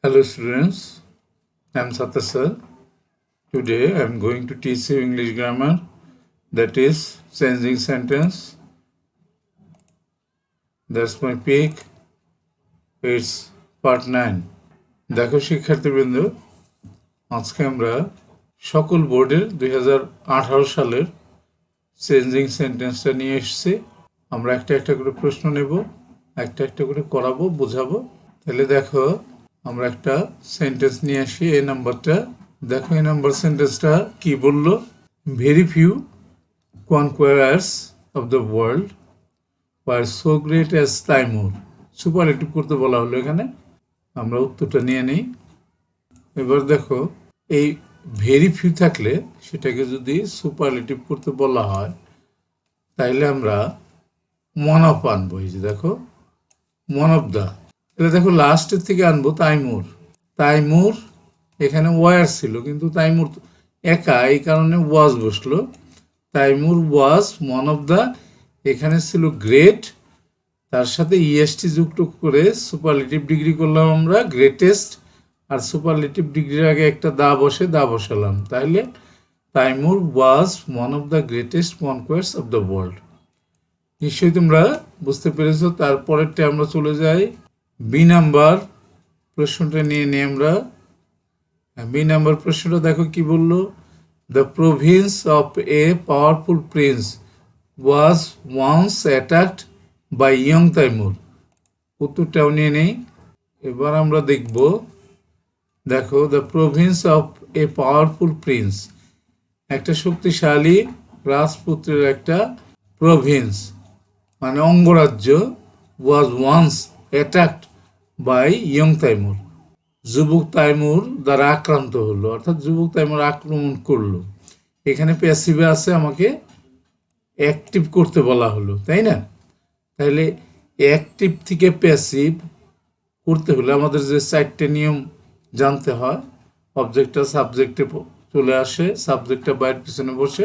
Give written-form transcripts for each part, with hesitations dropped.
Hello students, I am Satya sir. Today I am going to teach you English grammar, that is changing sentence. That's my pick. It's part 9. দেখো শিক্ষার্থীবৃন্দ, আজকে আমরা সকল বোর্ডের 2018 সালের changing সেন্টেন্সটা নিয়ে এসেছি। আমরা একটা একটা করে প্রশ্ন নেব, একটা একটা করে করাবো, বোঝাবো। তাহলে দেখো, আমরা একটা সেন্টেন্স নিয়ে আসি। এই নাম্বারটা দেখো, এই নাম্বার সেন্টেন্সটা কি বললো? Very few conquerors of the world were so great as Taimur. Superlative করতে বলা হলো এখানে। আমরা উত্তরটা নিয়ে নিই। এবার দেখো, এই ভেরি ফিউ থাকলে সেটাকে যদি সুপারলেটিভ করতে বলা হয়, তাইলে আমরা ওয়ান অফ আনবো। এই যে দেখো, ওয়ান অফ দা। তাহলে দেখো, লাস্টের থেকে আনবো তাইমুর। তাইমুর এখানে ওয়ার ছিল, কিন্তু তাইমুর একা, এই কারণে ওয়াজ বসলো। Taimur was one of the, এখানে ছিল গ্রেট, তার সাথে ইএসটি যুক্ত করে সুপারলেটিভ ডিগ্রি করলাম আমরা, গ্রেটেস্ট। আর সুপারলেটিভ ডিগ্রির আগে একটা দা বসে, দা বসালাম। তাহলে Taimur was one of the greatest conquest of the world. নিশ্চয়ই তোমরা বুঝতে পেরেছ। তারপরেরটা আমরা চলে যাই বি নাম্বার প্রশ্নটা নিয়ে নিই আমরা। বি নাম্বার প্রশ্নটা দেখো কি বললো? The province of a powerful prince was once attacked by young Taimur. উত্তরটাও নিয়ে নেই। এবার আমরা দেখব, দেখো, the province of a powerful prince, একটা শক্তিশালী রাজপুত্রের একটা প্রভিন্স মানে অঙ্গরাজ্য, was once attacked by young Taimur, যুবক তাইমুর দ্বারা আক্রান্ত হলো, অর্থাৎ যুবক তাইমুর আক্রমণ করলো। এখানে প্যাসিভে আছে, আমাকে অ্যাক্টিভ করতে বলা হলো, তাই না? তাহলে অ্যাক্টিভ থেকে প্যাসিভ করতে হলে আমাদের যে 4টে নিয়ম জানতে হয়। অবজেক্টটা সাবজেক্টে চলে আসে, সাবজেক্টটা বাইরের পিছনে বসে,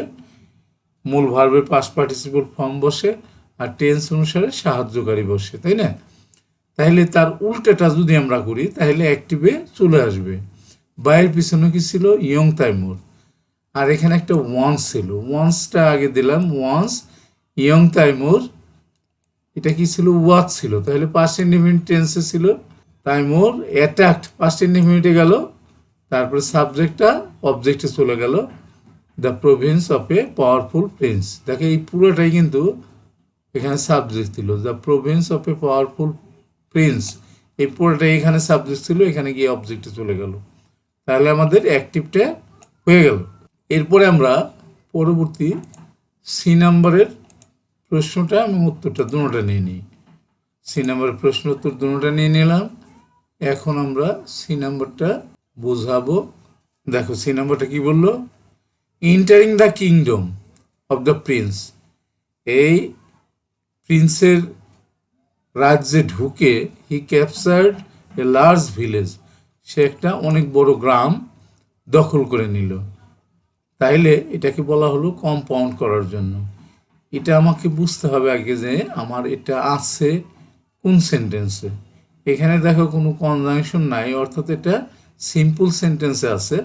মূল ভার্বের পাস্ট পার্টিসিপল ফর্ম বসে, আর টেন্স অনুসারে সাহায্যকারী বসে, তাই না? তাহলে তার উল্টাটা যদি আমরা করি, তাহলে অ্যাক্টিভে চলে আসবে। বাইরের পিছনে কি ছিল? ইয়ং তাইমুর। আর এখানে একটা ওয়ান্স ছিল, ওয়ান্সটা আগে দিলাম, ওয়ান্স ইয়ং তাইমুর। এটা কি ছিল? ওয়াচ ছিল। তাহলে পাস্ট ইনডিফিনিট টেন্সে ছিল। তাইমুর অ্যাটাকড, পাস্ট ইনডিফিনিটে গেল, তারপরে সাবজেক্টটা অবজেক্টে চলে গেল, the Province of a powerful Prince. দেখে, এই পুরোটাই কিন্তু এখানে সাবজেক্ট ছিল, the Province of a powerful Prince. এই পুরোটাই এখানে সাবজেক্ট ছিল, এখানে গিয়ে অবজেক্টে চলে গেল। তাহলে আমাদের অ্যাক্টিভটা হয়ে গেল। এরপরে আমরা পরবর্তী সি নাম্বারের প্রশ্নটা এবং উত্তরটা দুটোটা নিয়ে নিই। সি নাম্বারের প্রশ্ন উত্তর দুটোটা নিয়ে নিলাম। এখন আমরা সি নাম্বারটা বোঝাবো। দেখো, সি নাম্বারটা কি বললো? Entering the kingdom of the Prince. এই প্রিন্সের রাজ্যে ঢুকে হি ক্যাপচার্ড এ লার্জ ভিলেজ, সে একটা অনেক বড় গ্রাম দখল করে নিল। তাইলে এটাকে বলা হলো কম্পাউন্ড করার জন্য। এটা আমাকে বুঝতে হবে আগে যে আমার এটা আছে কোন সেন্টেন্সে। এখানে দেখো কোনো কনজাংশন নাই, অর্থাৎ এটা সিম্পল সেন্টেন্সে আছে,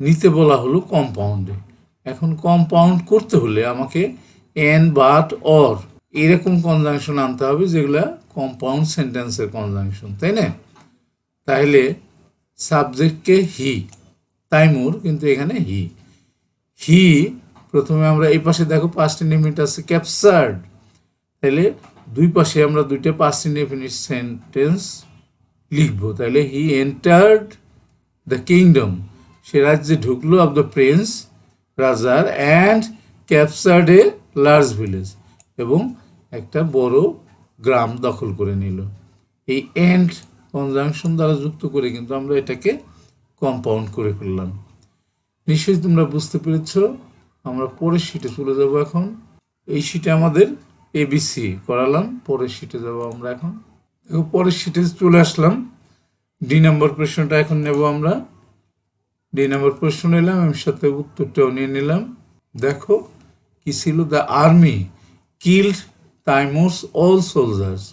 নিতে বলা হলো কম্পাউন্ডে। এখন কম্পাউন্ড করতে হলে আমাকে এন, বাট, অর এরকম কনজাংশন আনতে হবে, যেগুলা কম্পাউন্ড সেন্টেন্সের কনজাংশন, তাই না? তাহলে সাবজেক্টকে হি, তাইমুর, কিন্তু এখানে হি। হি প্রথমে আমরা এই পাশে দেখো পাস্ট ইনডিফিনিট আছে ক্যাপচার্ড, তাহলে দুই পাশে আমরা দুইটা পাস্ট ইনডিফিনিট সেন্টেন্স লিখবো। তাহলে হি এন্টার্ড দ্য কিংডম, সে রাজ্যে ঢুকলো, অফ দ্য প্রিন্স, রাজার, and captured a large village, এবং একটা বড় গ্রাম দখল করে নিল। এই এন্ড কনজাংশন দ্বারা যুক্ত করে কিন্তু আমরা এটাকে কম্পাউন্ড করে ফেললাম। নিশ্চয়ই তোমরা বুঝতে পেরেছ। আমরা পরের শিটে চলে যাব এখন। এই শিটে আমাদের এবিসি করালাম, পরের শিটে যাব আমরা এখন। দেখো, পরের শিটে চলে আসলাম। ডি নাম্বার প্রশ্নটা এখন নেব আমরা। ডি নাম্বার প্রশ্ন নিলাম, এর সাথে উত্তরটাও নিয়ে নিলাম। দেখো কি ছিল? The army killed Timur's all soldiers.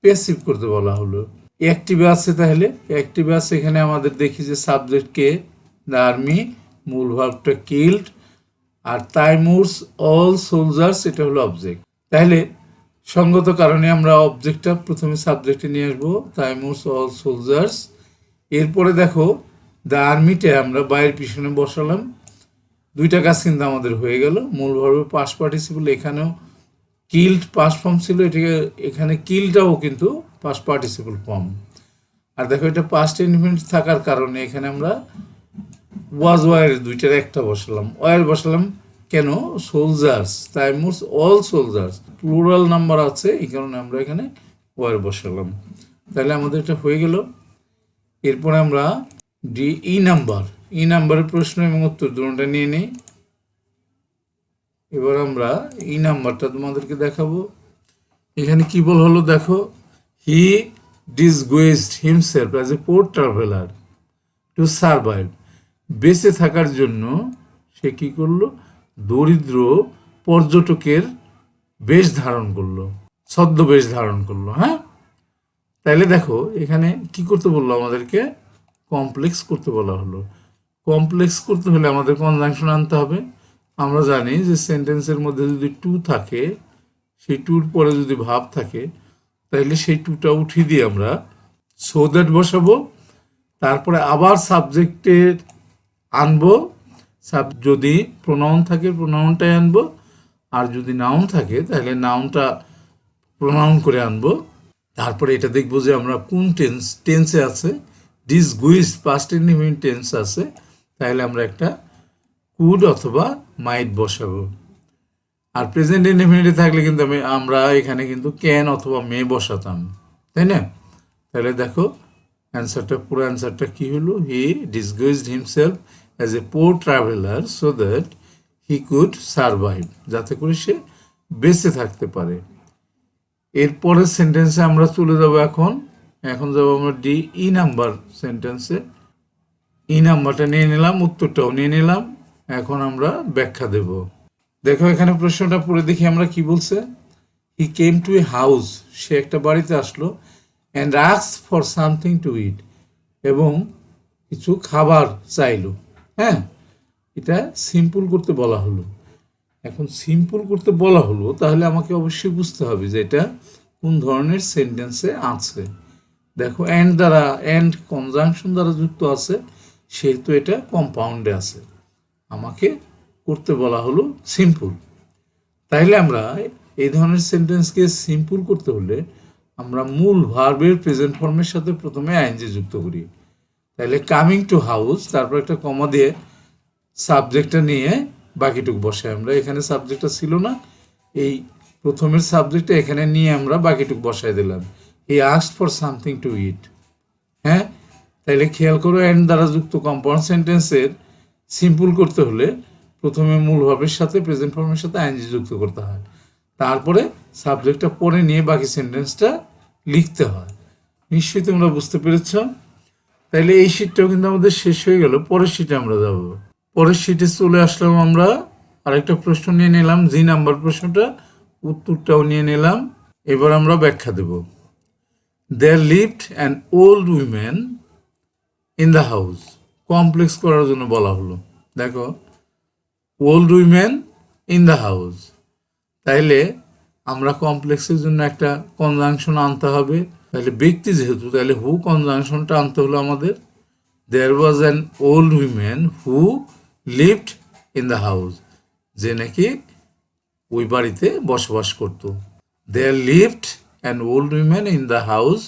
Passive করতে বলা হলো। অ্যাক্টিভে আছে, তাহলে অ্যাক্টিভে আছে এখানে আমাদের দেখি যে সাবজেক্ট কে, দ্য আর্মি, মূল ভার্বটা কিল্ড, আর তাইমুরস অল সোলজার্স এটা হলো অবজেক্ট। তাহলে সঙ্গত কারণে আমরা অবজেক্টটা প্রথমে সাবজেক্টে নিয়ে আসবো, তাইমুরস অল সোলজার্স। এরপরে দেখো দ্য আর্মিটা আমরা বাইরের পিছনে বসালাম। দুইটা কাজ কিন্তু আমাদের হয়ে গেল। মূল ভার্বের পাস্ট পার্টিসিপল এখানেও কিল্ড পাস্ট ফর্ম ছিল, এটাকে এখানে কিলটাও কিন্তু পাস্ট পার্টিসিপল ফর্ম। আর দেখো এটা পাস্ট ইনডিফিনিট থাকার কারণে এখানে আমরা ওয়াজ ওয়ার দুইটার একটা বসালাম। ওয়ার বসালাম কেন? Soldiers, Timur's all soldiers, plural number আছে এই কারণে আমরা এখানে ওয়ার বসালাম। তাহলে আমাদের এটা হয়ে গেল। এরপরে আমরা ই নাম্বারের প্রশ্ন এবং উত্তর দুটোটা নিয়ে নিই। এবার আমরা ই নাম্বারটা তোমাদেরকে দেখাবো। এখানে কি বল হলো দেখো, he disguised himself as a poor traveller to survive. বেঁচে থাকার জন্য সে কি করলো? দরিদ্র পর্যটকের বেশ ধারণ করলো, ছদ্মবেশ ধারণ করলো। হ্যাঁ, তাইলে দেখো এখানে কি করতে বললো আমাদেরকে? কমপ্লেক্স করতে বলা হলো। কমপ্লেক্স করতে হলে আমাদের কনজাংশন আনতে হবে। আমরা জানি যে সেন্টেন্সের মধ্যে যদি টু থাকে, সেই টুর পরে যদি ভাব থাকে, তাহলে সেই টুটা উঠিয়ে দিয়ে আমরা সো দ্যাট বসাবো। তারপরে আবার সাবজেক্টের আনবো, যদি প্রোনাউন থাকে প্রোনাউনটাই আনবো, আর যদি নাউন থাকে তাহলে নাউনটা প্রোনাউন করে আনবো। তারপরে এটা দেখবো যে আমরা কোন টেন্সে আছে। ডিসগুইজ পাস্ট ইনডিফিনিট টেন্স আছে, তাহলে আমরা একটা কুড অথবা মাইট বসাবো। আর প্রেজেন্ট ইনডিফিনিটে থাকলে কিন্তু আমরা এখানে কিন্তু ক্যান অথবা মে বসাতাম, তাই না? তাহলে দেখো পুরো অ্যান্সারটা কি হলো? He disguised himself as a poor traveller so that he could survive, যাতে করে সে বেঁচে থাকতে পারে। এরপরের সেন্টেন্সে আমরা চলে যাব। এখন যাবো আমরা ই নাম্বার সেন্টেন্সে। ই নাম্বারটা নিয়ে নিলাম, উত্তরটাও নিয়ে নিলাম। এখন আমরা ব্যাখ্যা দেব। দেখো এখানে প্রশ্নটা পড়ে দেখি আমরা কি বলছে। হি কেম টু এ হাউস, সে একটা বাড়িতে আসলো, and asked for something to eat, এবং কিছু খাবার চাইলো। হ্যাঁ, এটা সিম্পল করতে বলা হলো। এখন সিম্পল করতে বলা হলো, তাহলে আমাকে অবশ্যই বুঝতে হবে যে এটা কোন ধরনের সেন্টেন্সে আছে। দেখো অ্যান্ড কনজাংশন দ্বারা যুক্ত আছে, সেহেতু এটা কম্পাউন্ডে আছে। আমাকে করতে বলা হলো সিম্পল। তাইলে আমরা এই ধরনের সেন্টেন্সকে সিম্পল করতে হলে আমরা মূল ভার্বের প্রেজেন্ট ফর্মের সাথে প্রথমে আইএনজি যুক্ত করি। তাহলে কামিং টু হাউস, তারপর একটা কমা দিয়ে সাবজেক্টটা নিয়ে বাকিটুকু বসে আমরা। এখানে সাবজেক্টটা ছিল না, এই প্রথমের সাবজেক্টটা এখানে নিয়ে আমরা বাকিটুকু বসাই দিলাম। He asked for something to eat. হ্যাঁ, তাইলে খেয়াল করো, অ্যান্ড দ্বারা যুক্ত কম্পাউন্ড সেন্টেন্সের সিম্পল করতে হলে প্রথমে মূল ভার্বের সাথে প্রেজেন্ট ফর্মের সাথে আইএনজি যুক্ত করতে হয়, তারপরে সাবজেক্টটা পরে নিয়ে বাকি সেন্টেন্সটা লিখতে হয়। নিশ্চয়ই তোমরা বুঝতে পেরেছ। তাইলে এই শীটটাও কিন্তু আমাদের শেষ হয়ে গেল। পরের শীটে আমরা যাব। পরের শীটে চলে আসলাম আমরা। আরেকটা প্রশ্ন নিয়ে নিলাম, জি নাম্বার প্রশ্নটা, উত্তরটাও নিয়ে নিলাম। এবার আমরা ব্যাখ্যা দেব। There lived an old women in the house. Complex করার জন্য বলা হলো। দেখো, old women in the house, তাইলে আমরা কমপ্লেক্সের জন্য একটা কনজাংশন আনতে হবে। তাহলে ব্যক্তি যেহেতু, তাহলে হু কনজাংশনটা আনতে হলো আমাদের। There was an old women who lived in the house, যে নাকি ওই বাড়িতে বসবাস করতো। There lived an old women in the house,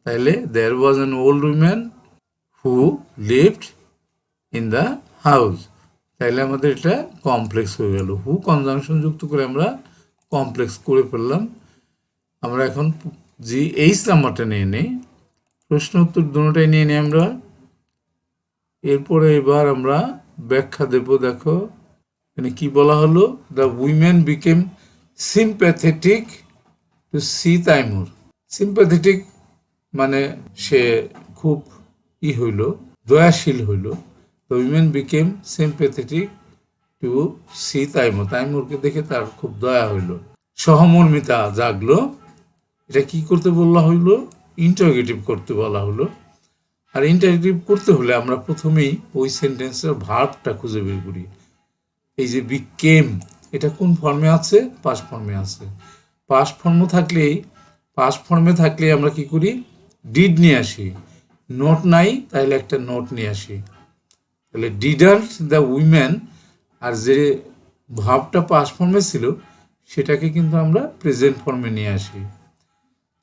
তাহলে there was an old women who lived in the house, তাহলে আমাদের এটা কমপ্লেক্স হয়ে গেল। হু কনজাংশন যুক্ত করে আমরা কমপ্লেক্স করে ফেললাম। আমরা এখন এইচ নাম্বারটা নিয়ে নিই, প্রশ্ন উত্তর দুটোটাই নিয়ে নিই আমরা। এরপরে এবার আমরা ব্যাখ্যা দেব। দেখো এখানে কি বলা হলো, the women became sympathetic to see Timur. Sympathetic মানে সে খুব হইল, দয়াশীল হইল। The women became sympathetic to see Timur, তাইমুরকে দেখে তার খুব দয়া হইল, সহমর্মিতা জাগলো। এটা কি করতে বলা হইল? ইন্টারোগেটিভ করতে বলা হলো। আর ইন্টারোগেটিভ করতে হলে আমরা প্রথমেই ওই সেন্টেন্সের ভার্বটা খুঁজে বের করি। এই যে বিকেম, এটা কোন ফর্মে আছে? পাস্ট ফর্মে আছে। পাস্ট ফর্মে থাকলে আমরা কি করি? ডিড নিয়ে আসি। নোট নাই, তাহলে একটা নোট নিয়ে আসি। তাহলে ডিডন্ট দ্য উইমেন, আর যে ভাবটা পাস্ট ফর্মে ছিল সেটাকে কিন্তু আমরা প্রেজেন্ট ফর্মে নিয়ে আসি।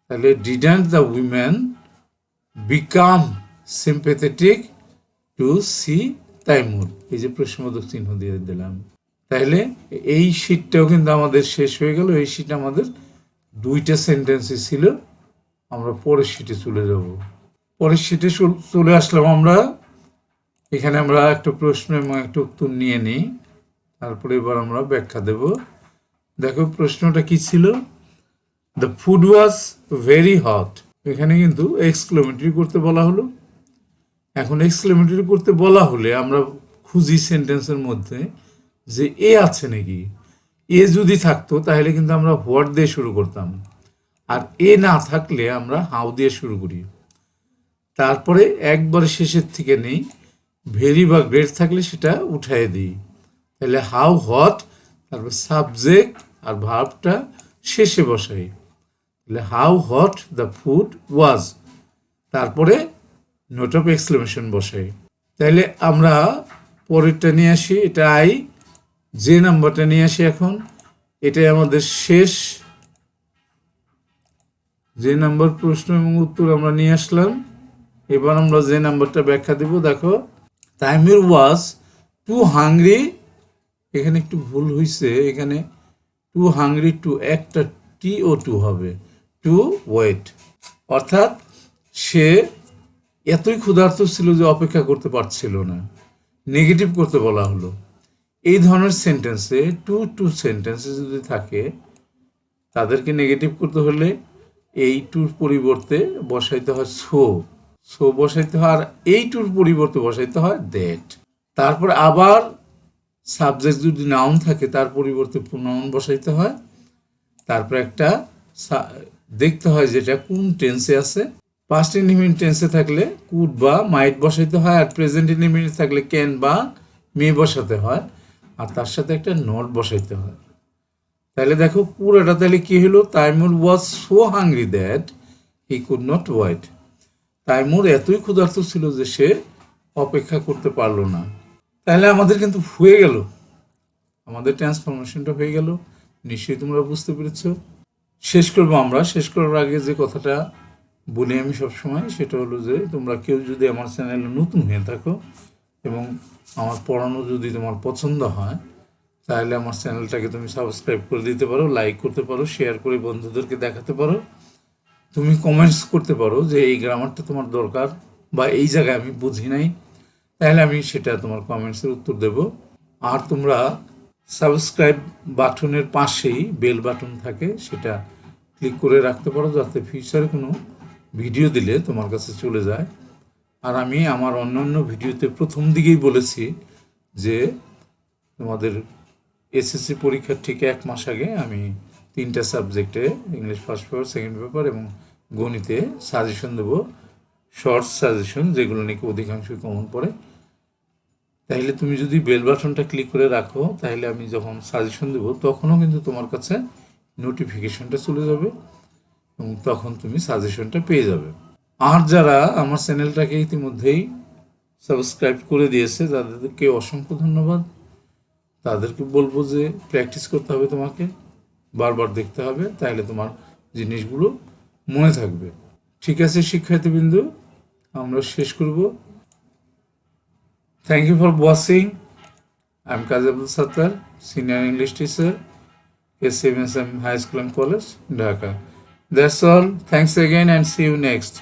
তাহলে didn't the women become sympathetic to see Timur, এই যে প্রশ্নবোধক চিহ্ন দিয়ে দিলাম। তাহলে এই শীটটাও কিন্তু আমাদের শেষ হয়ে গেল। এই শীট আমাদের 2টা সেন্টেন্সই ছিল। আমরা পরের শীটে চলে যাব। পরের শীটে চলে আসলাম আমরা। এখানে আমরা একটা প্রশ্ন এবং একটা উত্তর নিয়ে নিই, তারপরে এবার আমরা ব্যাখ্যা দেব। দেখো প্রশ্নটা কি ছিল? The food was very hot. এখানে কিন্তু এক্সক্লেমেটরি করতে বলা হলো। এখন এক্সক্লেমেটরি করতে বলা হলে আমরা খুঁজি সেন্টেন্সের মধ্যে যে এ আছে নাকি। এ যদি থাকতো তাহলে কিন্তু আমরা হোয়াট দিয়ে শুরু করতাম, আর এ না থাকলে আমরা হাউ দিয়ে শুরু করি। তারপরে একবারে শেষের থেকে নেই, ভেরি বা গ্রেট থাকলে সেটা উঠাই দিই। তাহলে হাউ হট, তারপর সাবজেক্ট আর ভার্বটা শেষে বসাই। তাহলে how hot the food was, তারপরে নোট অফ এক্সক্লেমেশন বসাই। তাহলে আমরা পরেরটা নিয়ে আসি। এটা আই, যে নাম্বারটা নিয়ে আসি এখন, এটাই আমাদের শেষ। যে নাম্বার প্রশ্ন এবং উত্তর আমরা নিয়ে আসলাম। এবার আমরা যে নাম্বারটা ব্যাখ্যা দেব। দেখো, তাইমুর ওয়াজ টু হাংরি, এখানে একটু ভুল হয়েছে। এখানে টু হাংরি টু, একটা টি ও টু হবে, টু ওয়েট, অর্থাৎ সে এতই ক্ষুধার্ত ছিল যে অপেক্ষা করতে পারছিল না। নেগেটিভ করতে বলা হলো। এই ধরনের সেন্টেন্সে টু সেন্টেন্সে যদি থাকে, তাদেরকে নেগেটিভ করতে হলে এই টুর পরিবর্তে বসাইতে হয় সো বসাইতে হয়, আর এই টুর পরিবর্তে বসাইতে হয় দ্যাট। তারপর আবার সাবজেক্ট যদি নাউন থাকে তার পরিবর্তে প্রোনাউন বসাইতে হয়। তারপর একটা দেখতে হয় যেটা কোন টেন্সে আছে। পাস্ট ইনডিফিনিট টেন্সে থাকলে কুড বা মাইট বসাইতে হয়, আর প্রেজেন্ট ইনডিফিনিট থাকলে ক্যান বা মে বসাতে হয়, আর তার সাথে একটা নোট বসাইতে হয়। তাহলে দেখো পুরোটা তাহলে কি হলো? Timur was so hungry that he could not wait. Timur এতই ক্ষুধার্ত ছিল যে সে অপেক্ষা করতে পারলো না। তাহলে আমাদের কিন্তু হয়ে গেল, আমাদের ট্রান্সফরমেশনটা হয়ে গেল। নিশ্চয়ই তোমরা বুঝতে পেরেছ। শেষ করবো আমরা। শেষ করার আগে যে কথাটা বলি আমি সবসময়, সেটা হলো যে তোমরা কেউ যদি আমার চ্যানেলে নতুন হয়ে থাকো এবং আমার পড়ানো যদি তোমার পছন্দ হয়, তাহলে আমার চ্যানেলটাকে তুমি সাবস্ক্রাইব করে দিতে পারো, লাইক করতে পারো, শেয়ার করে বন্ধুদেরকে দেখাতে পারো। তুমি কমেন্টস করতে পারো যে এই গ্রামারটা তোমার দরকার বা এই জায়গায় আমি বুঝি নাই, তাহলে আমি সেটা তোমার কমেন্টসের উত্তর দেব। আর তোমরা সাবস্ক্রাইব বাটনের পাশেই বেল বাটন থাকে, সেটা ক্লিক করে রাখতে পারো যাতে ফিউচারে কোনো ভিডিও দিলে তোমার কাছে চলে যায়। আর আমি আমার অন্যান্য ভিডিওতে প্রথম দিকেই বলেছি যে তোমাদের এসএসসি পরীক্ষার ঠিক 1 মাস আগে আমি 3টা সাবজেক্টে, English first paper, second paper এবং গণিতে সাজেশন দেবো, শর্ট সাজেশন, যেগুলো নাকি অধিকাংশই কমন পড়ে। তাহলে তুমি যদি বেল বাটনটা ক্লিক করে রাখো, তাহলে আমি যখন সাজেশন দেবো তখনও কিন্তু তোমার কাছে নোটিফিকেশনটা চলে যাবে এবং তখন তুমি সাজেশনটা পেয়ে যাবে। আর যারা আমার চ্যানেলটাকে ইতিমধ্যেই সাবস্ক্রাইব করে দিয়েছে তাদেরকে অসংখ্য ধন্যবাদ। তাদেরকে বলবো যে প্র্যাকটিস করতে হবে, তোমাকে বারবার দেখতে হবে, তাহলে তোমার জিনিসগুলো মনে থাকবে। ঠিক আছে শিক্ষার্থীবৃন্দু, আমরা শেষ করব। Thank you for watching. I am Kazi Abdul Sattar, senior English teacher, SMSM High School and College, Dhaka. That's all. Thanks again and see you next.